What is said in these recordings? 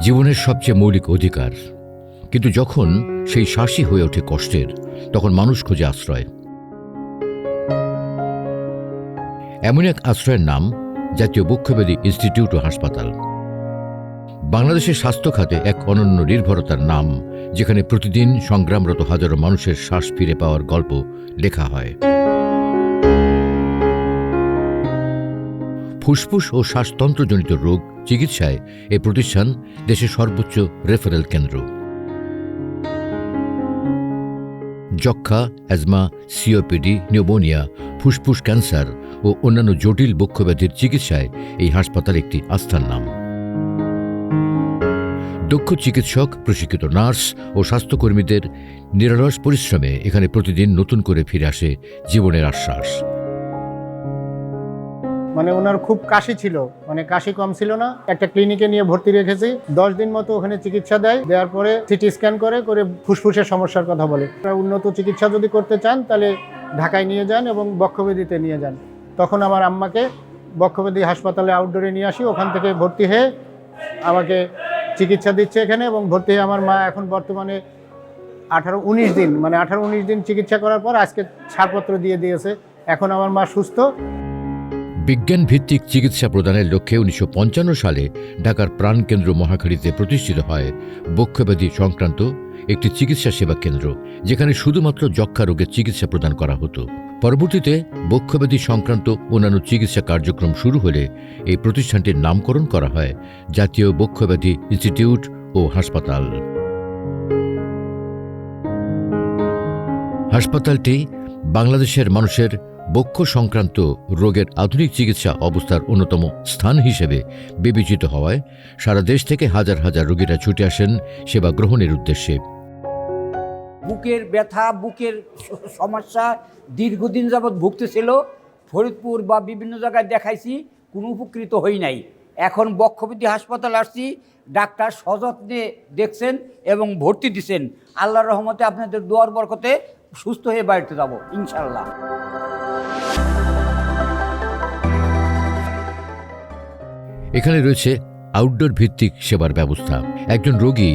জীবনের সবচেয়ে মৌলিক অধিকার, কিন্তু যখন সেই শ্বাসই হয়ে ওঠে কষ্টের, তখন মানুষ খোঁজে আশ্রয়। এমন এক আশ্রয়ের নাম জাতীয় বক্ষব্যাধি ইনস্টিটিউট ও হাসপাতাল। বাংলাদেশের স্বাস্থ্য খাতে এক অনন্য নির্ভরতার নাম, যেখানে প্রতিদিন সংগ্রামরত হাজারো মানুষের শ্বাস ফিরে পাওয়ার গল্প লেখা হয়। ফুসফুস ও শ্বাসতন্ত্রজনিত রোগ চিকিৎসায় এই প্রতিষ্ঠান দেশের সর্বোচ্চ রেফারেল কেন্দ্র। যক্ষ্মা, অ্যাজমা, সিওপিডি, নিউমোনিয়া, ফুসফুস ক্যান্সার ও অন্যান্য জটিল বক্ষব্যাধির চিকিৎসায় এই হাসপাতাল একটি আস্থার নাম। দক্ষ চিকিৎসক, প্রশিক্ষিত নার্স ও স্বাস্থ্যকর্মীদের নিরলস পরিশ্রমে এখানে প্রতিদিন নতুন করে ফিরে আসে জীবনের আশ্বাস। ওনার খুব কাশি ছিল, কাশি কম ছিল না। একটা ক্লিনিকে নিয়ে ভর্তি রেখেছি, 10 দিন মতো ওখানে চিকিৎসা দেওয়ার পরে সিটি স্ক্যান করে ফুসফুসের সমস্যার কথা বলে। উন্নত চিকিৎসা যদি করতে চান তাহলে ঢাকায় নিয়ে যান এবং বক্ষব্যাধিতে নিয়ে যান। তখন আমার আম্মাকে বক্ষব্যাধি হাসপাতালে আউটডোরে নিয়ে আসি। ওখান থেকে ভর্তি হয়ে আমাকে চিকিৎসা দিচ্ছে এখানে, এবং ভর্তি হয়ে আমার মা এখন বর্তমানে 18-19 দিন চিকিৎসা করার পর আজকে ছাড়পত্র দিয়ে দিয়েছে। এখন আমার মা সুস্থ। বিজ্ঞান ভিত্তিক চিকিৎসা প্রদানের লক্ষ্যে 1955 সালে ঢাকার প্রাণকেন্দ্র মহাখালীতে প্রতিষ্ঠিত হয় বক্ষব্যাধি সংক্রান্ত একটি চিকিৎসা সেবা কেন্দ্র, যেখানে শুধুমাত্র যক্ষ্মা রোগের চিকিৎসা প্রদান করা হতো। পরবর্তীতে বক্ষব্যাধি সংক্রান্ত অন্যান্য চিকিৎসা কার্যক্রম শুরু হলে এই প্রতিষ্ঠানটির নামকরণ করা হয় জাতীয় বক্ষব্যাধি ইনস্টিটিউট ও হাসপাতাল। হাসপাতালটি বাংলাদেশের মানুষের বক্ষ সংক্রান্ত রোগের আধুনিক চিকিৎসা অবস্থার অন্যতম স্থান হিসেবে বিবেচিত হওয়ায় সারা দেশ থেকে হাজার হাজার রোগীরা ছুটে আসেন সেবা গ্রহণের উদ্দেশ্যে। বুকের ব্যথা, বুকের সমস্যা দীর্ঘদিন যাবৎ ভুগতেছিল। ফরিদপুর বা বিভিন্ন জায়গায় দেখাইছি, কোনো উপকৃত হই নাই। এখন বক্ষব্যাধি হাসপাতাল আসছি, ডাক্তার সযত্নে দেখছেন এবং ভর্তি দিচ্ছেন। আল্লাহর রহমতে আপনাদের দোয়ার বরকতে সুস্থ হয়ে বাড়িতে যাব ইনশাল্লাহ। এখানে রয়েছে আউটডোর ভিত্তিক সেবার ব্যবস্থা। একজন রোগী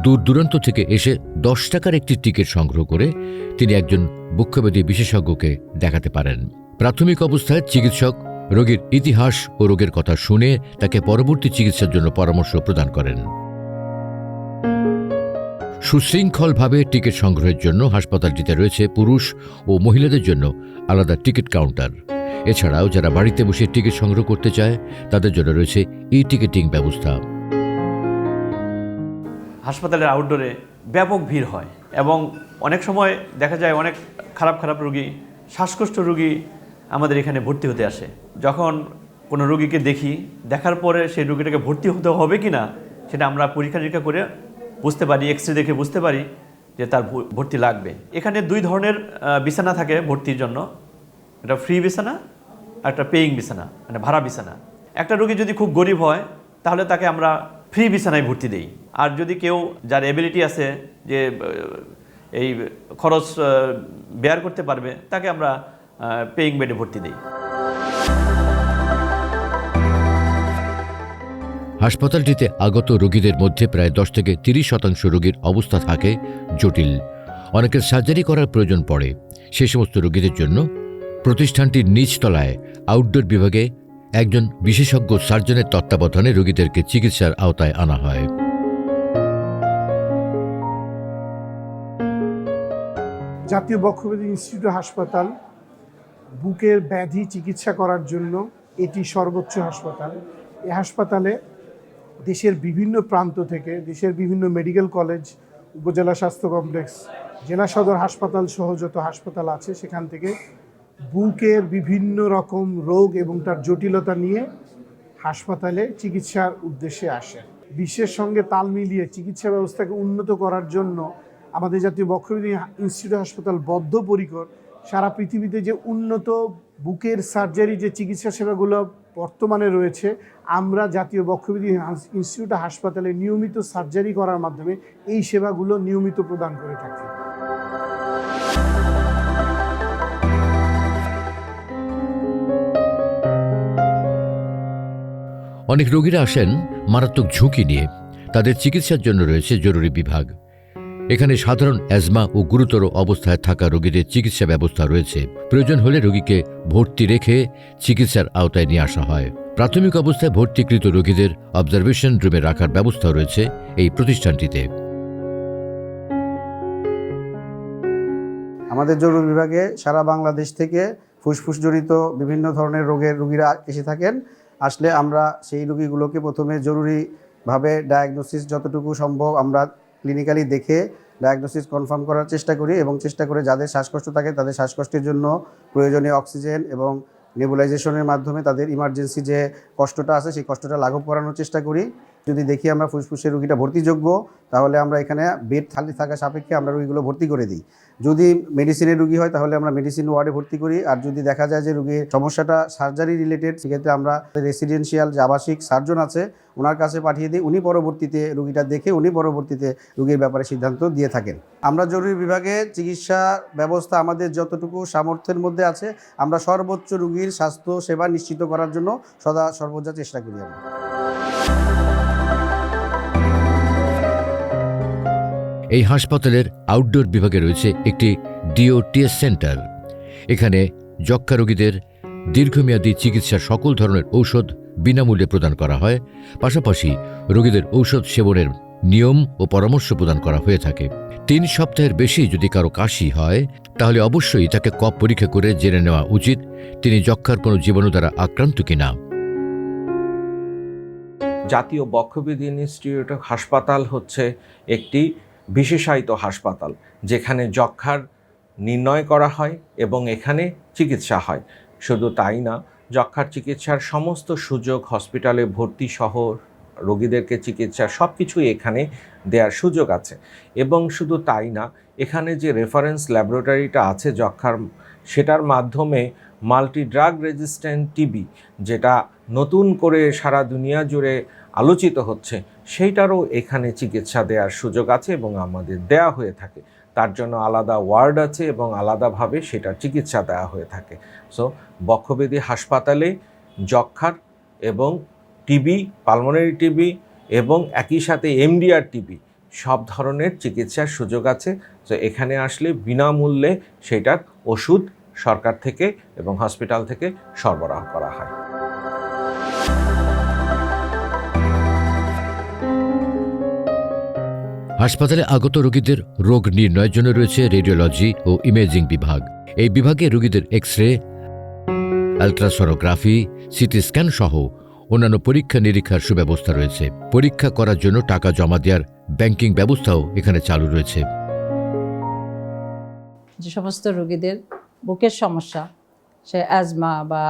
দূর দূরান্ত থেকে এসে 10 টাকার একটি টিকিট সংগ্রহ করে তিনি একজন বক্ষব্যাধি বিশেষজ্ঞকে দেখাতে পারেন। প্রাথমিক অবস্থায় চিকিৎসক রোগীর ইতিহাস ও রোগের কথা শুনে তাকে পরবর্তী চিকিৎসার জন্য পরামর্শ প্রদান করেন। সুশৃঙ্খলভাবে টিকিট সংগ্রহের জন্য হাসপাতালটিতে রয়েছে পুরুষ ও মহিলাদের জন্য আলাদা টিকিট কাউন্টার। এছাড়াও যারা বাড়িতে বসে টিকিট সংগ্রহ করতে চায় তাদের জন্য রয়েছে ই-টিকিটিং ব্যবস্থা। হাসপাতালের আউটডোরে ব্যাপক ভিড় হয় এবং অনেক সময় দেখা যায় অনেক খারাপ রোগী, শ্বাসকষ্ট রোগী আমাদের এখানে ভর্তি হতে আসে। যখন কোনো রোগীকে দেখার পরে সেই রোগীটাকে ভর্তি হতে হবে কি না সেটা আমরা পরীক্ষা নিরীক্ষা করে বুঝতে পারি, এক্সরে দেখে বুঝতে পারি যে তার ভর্তি লাগবে। এখানে 2 ধরনের বিছানা থাকে ভর্তির জন্য, একটা ফ্রি বিছানা, একটা পেইং বিছানা, ভাড়া বিছানা। একটা রোগী যদি খুব গরিব হয় তাহলে তাকে আমরা ফ্রি বিছানায় ভর্তি দেই, আর যদি কেউ যার এবিলিটি আছে যে এই খরচ বেয়ার করতে পারবে তাকে আমরা পেইং বেডে ভর্তি দেই। হাসপাতালটিতে আগত রোগীদের মধ্যে প্রায় 10 থেকে 30% রোগীর অবস্থা থাকে জটিল। অনেকের সার্জারি করার প্রয়োজন পড়ে। সেই সমস্ত রোগীদের জন্য প্রতিষ্ঠানটির নিচতলায় আউটডোর বিভাগে একজন বিশেষজ্ঞ সার্জনের তত্ত্বাবধানে রোগীদেরকে চিকিৎসার আওতায় আনা হয়। জাতীয় বক্ষব্যাধি ইনস্টিটিউট হাসপাতাল বুকের ব্যাধি চিকিৎসা করার জন্য এটি সর্বোচ্চ হাসপাতাল। এই হাসপাতালে দেশের বিভিন্ন প্রান্ত থেকে, দেশের বিভিন্ন মেডিকেল কলেজ, উপজেলা স্বাস্থ্য কমপ্লেক্স, জেলা সদর হাসপাতাল সহ যত হাসপাতাল আছে সেখান থেকে বুকের বিভিন্ন রকম রোগ এবং তার জটিলতা নিয়ে হাসপাতালে চিকিৎসার উদ্দেশ্যে আসে। বিশ্বের সঙ্গে তাল মিলিয়ে চিকিৎসা ব্যবস্থাকে উন্নত করার জন্য আমাদের জাতীয় বক্ষব্যাধি ইনস্টিটিউট হাসপাতাল বদ্ধপরিকর। সারা পৃথিবীতে যে উন্নত বুকের সার্জারি যে চিকিৎসা সেবাগুলো বর্তমানে রয়েছে, আমরা জাতীয় বক্ষব্যাধি ইনস্টিটিউট হাসপাতালে নিয়মিত সার্জারি করার মাধ্যমে এই সেবাগুলো নিয়মিত প্রদান করে থাকি। অনেক রোগীরা আসেন মারাত্মক ঝুঁকি নিয়ে। তাদের চিকিৎসার জন্য রয়েছে জরুরি বিভাগ। এখানে সাধারণ অ্যাজমা ও গুরুতর অবস্থায় থাকা রোগীদের চিকিৎসা ব্যবস্থা রয়েছে। প্রয়োজন হলে রোগীকে ভর্তি রেখে চিকিৎসার আওতায় নিয়ে আসা হয়। প্রাথমিক অবস্থায় ভর্তিকৃত রোগীদের অবজারভেশন রুমে রাখার ব্যবস্থা রয়েছে এই প্রতিষ্ঠানটিতে। আমাদের জরুরি বিভাগে সারা বাংলাদেশ থেকে ফুসফুস জড়িত বিভিন্ন ধরনের রোগীরা এসে থাকেন। আসলে আমরা সেই রোগীগুলোকে প্রথমে জরুরিভাবে ডায়াগনোসিস যতটুকু সম্ভব আমরা ক্লিনিক্যালি দেখে ডায়াগনোসিস কনফার্ম করার চেষ্টা করি এবং চেষ্টা করে যাদের শ্বাসকষ্ট থাকে তাদের শ্বাসকষ্টের জন্য প্রয়োজনীয় অক্সিজেন এবং নেবুলাইজেশনের মাধ্যমে তাদের ইমার্জেন্সি যে কষ্টটা আছে সেই কষ্টটা লাঘব করানোর চেষ্টা করি। যদি দেখি আমরা ফুসফুসের রোগীটা ভর্তিযোগ্য তাহলে আমরা এখানে বেড খালি থাকা সাপেক্ষে আমরা রোগীগুলো ভর্তি করে দিই। যদি মেডিসিনের রোগী হয় তাহলে আমরা মেডিসিন ওয়ার্ডে ভর্তি করি। আর যদি দেখা যায় যে রোগীর সমস্যাটা সার্জারি রিলেটেড সেক্ষেত্রে আমরা রেসিডেন্সিয়াল যে আবাসিক সার্জন আছে ওনার কাছে পাঠিয়ে দিই। উনি পরবর্তীতে রোগীটা দেখে পরবর্তীতে রোগীর ব্যাপারে সিদ্ধান্ত দিয়ে থাকেন। আমরা জরুরি বিভাগে চিকিৎসা ব্যবস্থা আমাদের যতটুকু সামর্থ্যের মধ্যে আছে আমরা সর্বোচ্চ রোগীর স্বাস্থ্য সেবা নিশ্চিত করার জন্য সর্বদা চেষ্টা করি আমরা। এই হাসপাতালের আউটডোর বিভাগে রয়েছে একটি ডিওটিএস সেন্টার। এখানে যক্ষ্মা রোগীদের দীর্ঘমেয়াদী চিকিৎসার সকল ধরনের ঔষধ বিনামূল্যে প্রদান করা হয়। পাশাপাশি রোগীদের ঔষধ সেবনের নিয়ম ও পরামর্শ প্রদান করা হয়ে থাকে। 3 সপ্তাহের বেশি যদি কারো কাশি হয় তাহলে অবশ্যই তাকে কফ পরীক্ষা করে জেনে নেওয়া উচিত তিনি যক্ষ্মার কোনো জীবাণু দ্বারা আক্রান্ত কিনা। জাতীয় বক্ষব্যাধি ইনস্টিটিউট হাসপাতাল হচ্ছে একটি বিশেষায়িত হাসপাতাল যেখানে যক্ষ্মার নির্ণয় করা হয় এবং এখানে চিকিৎসা হয়। শুধু তাই না, যক্ষ্মার চিকিৎসার সমস্ত সুযোগ হসপিটালে ভর্তি সহ রোগীদেরকে চিকিৎসা সব কিছুই এখানে দেওয়ার সুযোগ আছে। এবং শুধু তাই না, এখানে যে রেফারেন্স ল্যাবরেটরিটা আছে যক্ষ্মার, সেটার মাধ্যমে মাল্টি ড্রাগ রেজিস্ট্যান্ট টিবি যেটা নতুন করে সারা দুনিয়া জুড়ে আলোচিত হচ্ছে সেইটারও এখানে চিকিৎসা দেওয়ার সুযোগ আছে এবং আমাদের দেয়া হয়ে থাকে। তার জন্য আলাদা ওয়ার্ড আছে এবং আলাদাভাবে সেটার চিকিৎসা দেওয়া হয়ে থাকে। সো বক্ষব্যাধি হাসপাতালে যক্ষ্মার এবং টিবি, পালমোনারি টিবি এবং একই সাথে এমডিআর টিবি সব ধরনের চিকিৎসার সুযোগ আছে। তো এখানে আসলে বিনামূল্যে সেটার ওষুধ সরকার থেকে এবং হসপিটাল থেকে সরবরাহ করা হয়। হাসপাতালে আগত রোগীদের রোগ নির্ণয়ের জন্য রয়েছে রেডিওলজি ও ইমেজিং বিভাগ। এই বিভাগে রোগীদের এক্স-রে, আলট্রাসনোগ্রাফি, সিটি স্ক্যান সহ অন্যান্য পরীক্ষা নিরীক্ষার সুব্যবস্থা রয়েছে। পরীক্ষা করার জন্য টাকা জমা দেওয়ার ব্যাংকিং ব্যবস্থাও এখানে চালু রয়েছে। যে সমস্ত রোগীদের বুকের সমস্যা, সে অ্যাজমা বা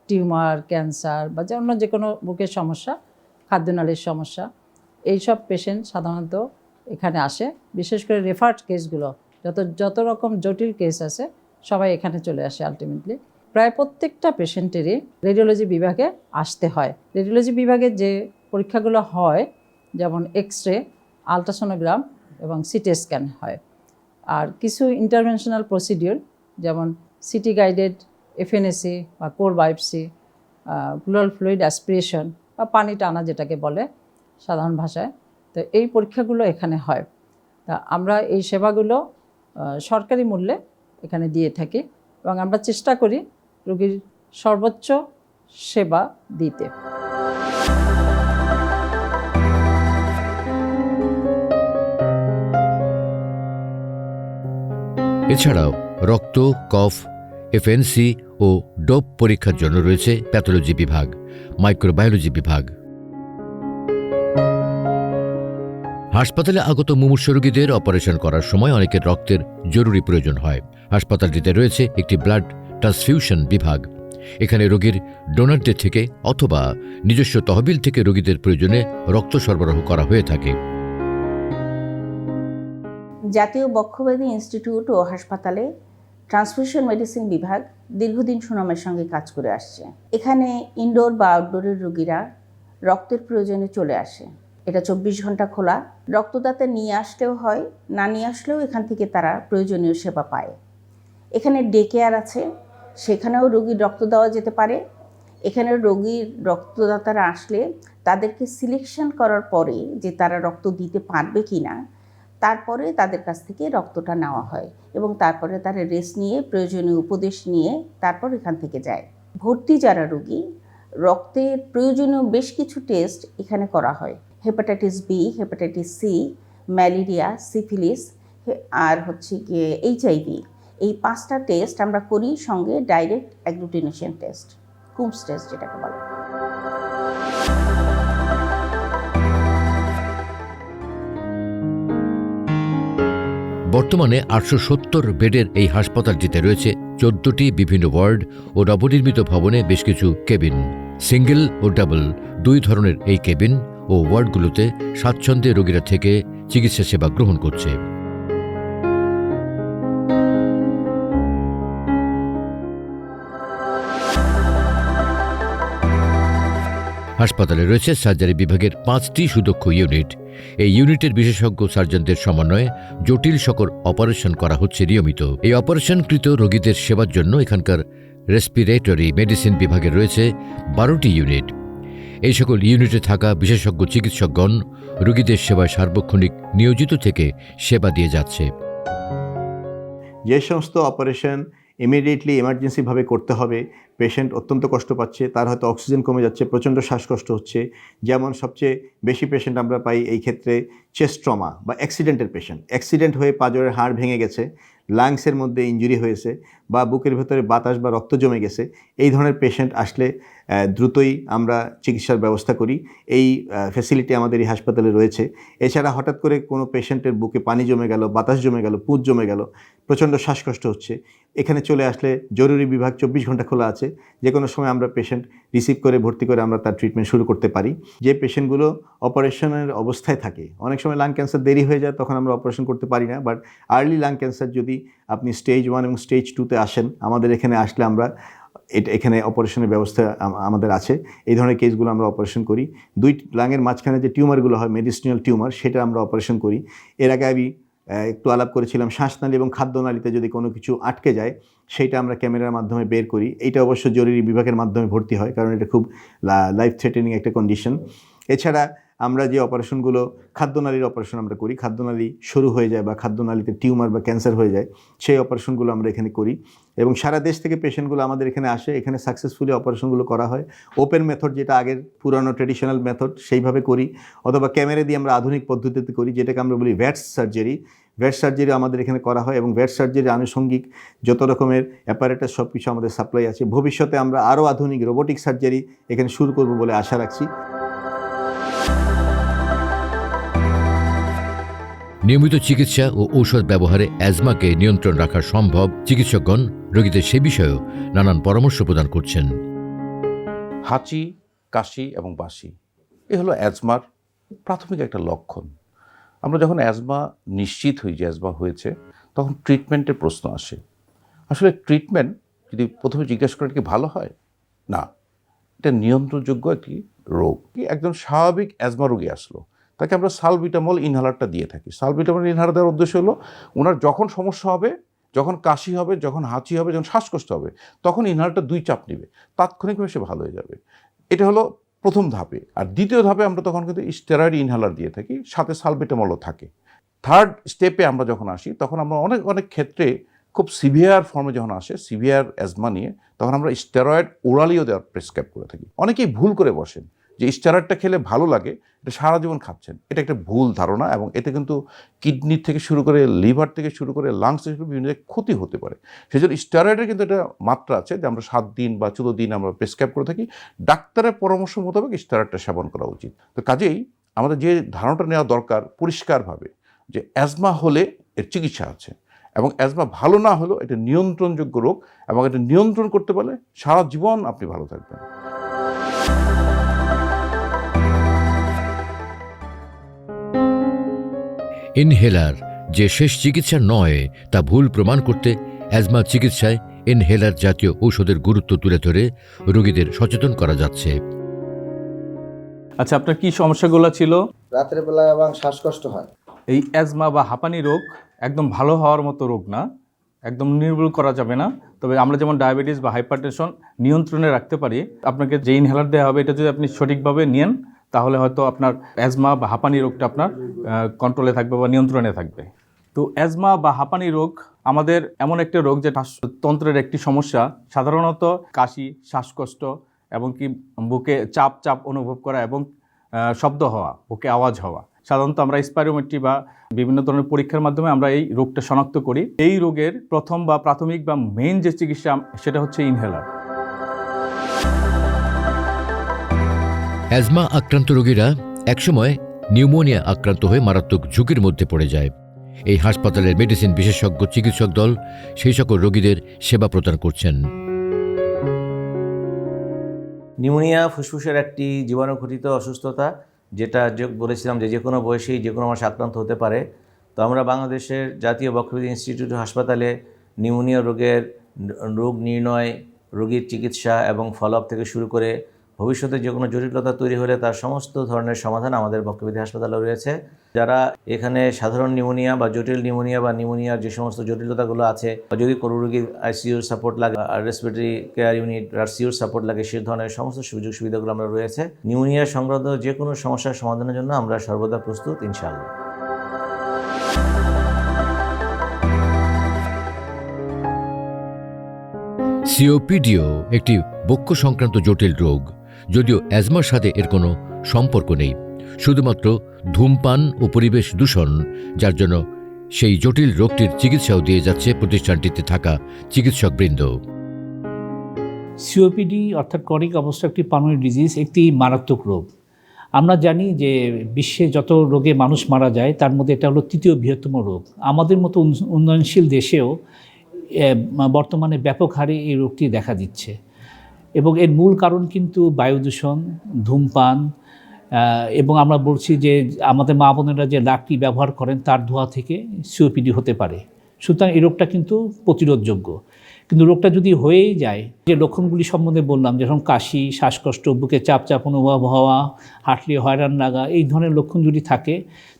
টিউমার, ক্যান্সার বা অন্য যে কোনো বুকের সমস্যা, খাদ্যনালীর সমস্যা, এইসব পেশেন্ট সাধারণত এখানে আসে। বিশেষ করে রেফার্ড কেসগুলো, যত রকম জটিল কেস আছে সবাই এখানে চলে আসে আলটিমেটলি। প্রায় প্রত্যেকটা পেশেন্টেরই রেডিওলজি বিভাগে আসতে হয়। রেডিওলজি বিভাগে যে পরীক্ষাগুলো হয় যেমন এক্স-রে, আলট্রাসোনোগ্রাম এবং সিটি স্ক্যান হয়। আর কিছু ইন্টারভেনশনাল প্রসিডিওর যেমন সিটি গাইডেড এফএনএসি বা core biopsy, plural fluid aspiration বা পানি টানা যেটাকে বলে সাধারণ ভাষায়, তো এই পরীক্ষাগুলো এখানে হয়। তা আমরা এই সেবাগুলো সরকারি মূল্যে এখানে দিয়ে থাকি এবং আমরা চেষ্টা করি রোগীর সর্বোচ্চ সেবা দিতে। এছাড়াও রক্ত, কফ, এফএনসি ও ডোপ পরীক্ষার জন্য রয়েছে প্যাথোলজি বিভাগ, মাইক্রোবায়োলজি বিভাগ। হাসপাতালে আগত মুমূর্ষু রোগীদের অপারেশন করার সময় অনেকের রক্তের জরুরি প্রয়োজন হয়। হাসপাতালটিতে রয়েছে একটি ব্লাড ট্রান্সফিউশন বিভাগ। এখানে রোগীর ডোনারদের থেকে অথবা নিজস্ব তহবিল থেকে রোগীদের প্রয়োজনে রক্ত সরবরাহ করা হয়ে থাকে। জাতীয় বক্ষব্যাধি ইনস্টিটিউট ও হাসপাতালে ট্রান্সফিউশন মেডিসিন বিভাগ দীর্ঘদিন সুনামের সঙ্গে কাজ করে আসছে। এখানে ইনডোর বা আউটডোরের রোগীরা রক্তের প্রয়োজনে চলে আসে। এটা 24 ঘন্টা খোলা। রক্তদাতা নিয়ে আসলেও হয়, না নিয়ে আসলেও এখান থেকে তারা প্রয়োজনীয় সেবা পায়। এখানে ডে কেয়ার আছে, সেখানেও রোগীর রক্ত দেওয়া যেতে পারে। এখানে রোগীর রক্তদাতারা আসলে তাদেরকে সিলেকশন করার পরে যে তারা রক্ত দিতে পারবে কি না, তারপরে তাদের কাছ থেকে রক্তটা নেওয়া হয় এবং তারপরে তারা রেস্ট নিয়ে প্রয়োজনীয় উপদেশ নিয়ে তারপর এখান থেকে যায়। ভর্তি যারা রোগী, রক্তের প্রয়োজনীয় বেশ কিছু টেস্ট এখানে করা হয়। Hepatitis B, hepatitis C, malaria, syphilis আর হচ্ছে গিয়ে HIV, এই 5টা টেস্ট আমরা করি, সঙ্গে direct agglutination test, Coombs test যেটাকে বলে। বর্তমানে 870 বেডের এই হাসপাতালটিতে রয়েছে 14টি বিভিন্ন ওয়ার্ড ও নবনির্মিত ভবনে বেশ কিছু কেবিন। সিঙ্গেল ও ডাবল 2 ধরনের এই কেবিন ও ওয়ার্ডগুলোতে স্বাচ্ছন্দ্যে রোগীরা থেকে চিকিৎসা সেবা গ্রহণ করছে। হাসপাতালে রয়েছে সার্জারি বিভাগের 5টি সুদক্ষ ইউনিট। এই ইউনিটের বিশেষজ্ঞ সার্জনদের সমন্বয়ে জটিল সকল অপারেশন করা হচ্ছে নিয়মিত। এই অপারেশনকৃত রোগীদের সেবার জন্য এখানকার রেসপিরেটরি মেডিসিন বিভাগে রয়েছে 12টি ইউনিট। এই সকল ইউনিটে থাকা বিশেষজ্ঞ চিকিৎসকগণ রোগীদের সেবায় সার্বক্ষণিক নিয়োজিত থেকে সেবা দিয়ে যাচ্ছে। যে সমস্ত অপারেশন ইমিডিয়েটলি এমার্জেন্সিভাবে করতে হবে, পেশেন্ট অত্যন্ত কষ্ট পাচ্ছে, তার হয়তো অক্সিজেন কমে যাচ্ছে, প্রচণ্ড শ্বাসকষ্ট হচ্ছে, যেমন সবচেয়ে বেশি পেশেন্ট আমরা পাই এই ক্ষেত্রে চেস্ট ট্রমা বা অ্যাক্সিডেন্টের পেশেন্ট। অ্যাক্সিডেন্ট হয়ে পাঁজরের হাড় ভেঙে গেছে, লাংসের মধ্যে ইনজুরি হয়েছে বা বুকের ভেতরে বাতাস বা রক্ত জমে গেছে, এই ধরনের পেশেন্ট আসলে দ্রুতই আমরা চিকিৎসার ব্যবস্থা করি। এই ফ্যাসিলিটি আমাদের এই হাসপাতালে রয়েছে। এছাড়া হঠাৎ করে কোনো পেশেন্টের বুকে পানি জমে গেল, বাতাস জমে গেল, পুঁজ জমে গেল, প্রচণ্ড শ্বাসকষ্ট হচ্ছে, এখানে চলে আসলে জরুরি বিভাগ 24 ঘন্টা খোলা আছে। যে কোনো সময় আমরা পেশেন্ট রিসিভ করে ভর্তি করে আমরা তার ট্রিটমেন্ট শুরু করতে পারি। যে পেশেন্টগুলো অপারেশনের অবস্থায় থাকে, অনেক সময় লাং ক্যান্সার দেরি হয়ে যায়, তখন আমরা অপারেশন করতে পারি না, বাট আর্লি লাং ক্যান্সার যদি আপনি স্টেজ 1 এবং স্টেজ 2-তে আসেন, আমাদের এখানে আসলে আমরা এখানে অপারেশনের ব্যবস্থা আমাদের আছে। এই ধরনের কেসগুলো আমরা অপারেশন করি। 2 লাঙের মাঝখানে যে টিউমারগুলো হয়, মেডিসিনাল টিউমার, সেটা আমরা অপারেশন করি। এর আগে আমি একটু আলাপ করেছিলাম শ্বাসনালী এবং খাদ্যনালীতে যদি কোনো কিছু আটকে যায়, সেইটা আমরা ক্যামেরার মাধ্যমে বের করি। এইটা অবশ্য জরুরি বিভাগের মাধ্যমে ভর্তি হয়, কারণ এটা খুব লাইফ থ্রেটেনিং একটা কন্ডিশন। এছাড়া আমরা যে অপারেশনগুলো, খাদ্যনালীর অপারেশন আমরা করি, খাদ্যনালী সরু হয়ে যায় বা খাদ্যনালীতে টিউমার বা ক্যান্সার হয়ে যায়, সেই অপারেশনগুলো আমরা এখানে করি। এবং সারা দেশ থেকে পেশেন্টগুলো আমাদের এখানে আসে, এখানে সাকসেসফুলি অপারেশনগুলো করা হয়। ওপেন মেথড, যেটা আগের পুরানো ট্রেডিশনাল মেথড, সেইভাবে করি, অথবা ক্যামেরা দিয়ে আমরা আধুনিক পদ্ধতিতে করি, যেটাকে আমরা বলি ভ্যাটস সার্জারি। ভ্যাটস সার্জারি আমাদের এখানে করা হয় এবং ভ্যাটস সার্জারি আনুষঙ্গিক যত রকমের অ্যাপারেটাস সব কিছু আমাদের সাপ্লাই আছে। ভবিষ্যতে আমরা আরও আধুনিক রোবোটিক সার্জারি এখানে শুরু করব বলে আশা রাখছি। নিয়মিত চিকিৎসা ও ঔষধ ব্যবহারে অ্যাজমাকে নিয়ন্ত্রণ রাখা সম্ভব। চিকিৎসকগণ রোগীদের সে বিষয়েও নানান পরামর্শ প্রদান করছেন। হাঁচি, কাশি এবং বাসি এ হলো অ্যাজমার প্রাথমিক একটা লক্ষণ। আমরা যখন অ্যাজমা নিশ্চিত হই যে অ্যাজমা হয়েছে, তখন ট্রিটমেন্টের প্রশ্ন আসে। আসলে ট্রিটমেন্ট যদি প্রথমে জিজ্ঞেস করেন কি ভালো হয়, না, এটা নিয়ন্ত্রণযোগ্য একটি রোগ। একজন স্বাভাবিক অ্যাজমা রোগী আসলো, তাকে আমরা সালবিটামল ইনহেলারটা দিয়ে থাকি। সালবিটামল ইনহেলার দেওয়ার উদ্দেশ্য হলো ওনার যখন সমস্যা হবে, যখন কাশি হবে, যখন হাঁচি হবে, যখন শ্বাসকষ্ট হবে, তখন ইনহেলারটা 2 চাপ নেবে, তাৎক্ষণিকভাবে সে ভালো হয়ে যাবে। এটা হলো প্রথম ধাপে। আর দ্বিতীয় ধাপে আমরা তখন কিন্তু স্টেরয়েড ইনহেলার দিয়ে থাকি, সাথে সালবিটামলও থাকে। থার্ড স্টেপে আমরা যখন আসি, তখন আমরা অনেক ক্ষেত্রে খুব সিভিয়ার ফর্মে যখন আসে, সিভিয়ার অ্যাজমা নিয়ে, তখন আমরা স্টেরয়েড ওরালিও দেওয়ার প্রেসক্রাইব করে থাকি। অনেকেই ভুল করে বসেন যে স্টেরয়েডটা খেলে ভালো লাগে, এটা সারা জীবন খাচ্ছেন। এটা একটা ভুল ধারণা, এবং এতে কিন্তু কিডনি থেকে শুরু করে, লিভার থেকে শুরু করে, লাংস থেকে শুরু করে বিভিন্ন জায়গায় ক্ষতি হতে পারে। সেই জন্য স্টেরয়েডের কিন্তু একটা মাত্রা আছে, যে আমরা 7 দিন বা 14 দিন আমরা প্রেসক্রাইব করে থাকি। ডাক্তারের পরামর্শ মোতাবেক স্টেরয়েডটা সেবন করা উচিত। তো কাজেই আমাদের যে ধারণাটা নেওয়া দরকার পরিষ্কারভাবে, যে অ্যাজমা হলে এর চিকিৎসা আছে, এবং অ্যাজমা ভালো না হলেও এটা নিয়ন্ত্রণযোগ্য রোগ, এবং এটা নিয়ন্ত্রণ করতে পারলে সারা জীবন আপনি ভালো থাকবেন। ইনহেলার যে শেষ চিকিৎসা নয় তা ভুল প্রমাণ করতে অ্যাজমা চিকিৎসায় ইনহেলার জাতীয় ঔষধের গুরুত্ব তুলে ধরে রোগীদের সচেতন করা যাচ্ছে। আচ্ছা, আপনার কি সমস্যাগুলো ছিল? রাতের বেলা এবং শ্বাসকষ্ট হয়। এই অ্যাজমা বা হাঁপানি রোগ একদম ভালো হওয়ার মতো রোগ না, একদম নির্মূল করা যাবে না। তবে আমরা যেমন ডায়াবেটিস বা হাইপারটেনশন নিয়ন্ত্রণে রাখতে পারি, আপনাকে যে ইনহেলার দেওয়া হবে এটা যদি আপনি সঠিকভাবে নেন, তাহলে হয়তো আপনার অ্যাজমা বা হাঁপানি রোগটা আপনার কন্ট্রোলে থাকবে বা নিয়ন্ত্রণে থাকবে। তো অ্যাজমা বা হাঁপানি রোগ আমাদের এমন একটা রোগ যেটা শ্বাসতন্ত্রের একটি সমস্যা, সাধারণত কাশি, শ্বাসকষ্ট এবং কি বুকে চাপ চাপ অনুভব করা এবং শব্দ হওয়া, বুকে আওয়াজ হওয়া। সাধারণত আমরা স্পাইরোমেট্রি বা বিভিন্ন ধরনের পরীক্ষার মাধ্যমে আমরা এই রোগটা শনাক্ত করি। এই রোগের প্রথম বা প্রাথমিক বা মেইন যে চিকিৎসা সেটা হচ্ছে ইনহেলার। অ্যাজমা আক্রান্ত রোগীরা একসময় নিউমোনিয়া আক্রান্ত হয়ে মারাত্মক ঝুঁকির মধ্যে পড়ে যায়। এই হাসপাতালের মেডিসিন বিশেষজ্ঞ চিকিৎসক দল সেই সকল রোগীদের সেবা প্রদান করছেন। নিউমোনিয়া ফুসফুসের একটি জীবাণুঘটিত অসুস্থতা, যেটা বলেছিলাম যে কোনো বয়সেই যে কোনো মানুষ আক্রান্ত হতে পারে। তো আমরা বাংলাদেশের জাতীয় বক্ষব্যাধি ইনস্টিটিউট হাসপাতালে নিউমোনিয়া রোগের রোগ নির্ণয়, রোগীর চিকিৎসা এবং ফলো আপ থেকে শুরু করে ভবিষ্যতে যে কোনো জটিলতা তৈরি হলে তার সমস্ত ধরনের সমাধান আমাদের বক্ষব্যাধি হাসপাতালে রয়েছে। যারা এখানে সাধারণ নিউমোনিয়া বা জটিল নিউমোনিয়া বা নিউমোনিয়ার যে সমস্ত জটিলতাগুলো আছে, বা যদি কোনো রোগীর আইসিইউর সাপোর্ট লাগে, রেসপিরেটরি কেয়ার ইউনিট আরসিইউর সাপোর্ট লাগে, সেই ধরনের সমস্ত সুযোগ সুবিধাগুলো আমরা রয়েছে। নিউমোনিয়া সংক্রান্ত যে কোনো সমস্যার সমাধানের জন্য আমরা সর্বদা প্রস্তুত, ইনশাআল্লাহ। সিওপিডিও একটি বক্ষ সংক্রান্ত জটিল রোগ, যদিও অ্যাজমার সাথে এর কোনো সম্পর্ক নেই, শুধুমাত্র ধূমপান ও পরিবেশ দূষণ, যার জন্য সেই জটিল রোগটির চিকিৎসাও দিয়ে যাচ্ছে প্রতিষ্ঠানটিতে থাকা চিকিৎসকবৃন্দ। সিওপিডি অর্থাৎ ক্রনিক অবস্ট্রাকটিভ পালমোনারি ডিজিজ একটি মারাত্মক রোগ। আমরা জানি যে বিশ্বে যত রোগে মানুষ মারা যায় তার মধ্যে এটা হলো তৃতীয় বৃহত্তম রোগ। আমাদের মতো উন্নয়নশীল দেশেও বর্তমানে ব্যাপক হারে এই রোগটি দেখা দিচ্ছে এবং এর মূল কারণ কিন্তু বায়ু দূষণ, ধূমপান এবং আমরা বলছি যে আমাদের মা বোনেরা যে লাকড়ি ব্যবহার করেন তার ধোঁয়া থেকে সিওপিডি হতে পারে। সুতরাং এই রোগটা কিন্তু প্রতিরোধযোগ্য। কিন্তু রোগটা যদি হয়েই যায়, যে লক্ষণগুলি সম্বন্ধে বললাম, যেরকম কাশি, শ্বাসকষ্ট, বুকে চাপ চাপ অনুভব হওয়া, হাঁটলে হয়রান লাগা, এই ধরনের লক্ষণ যদি থাকে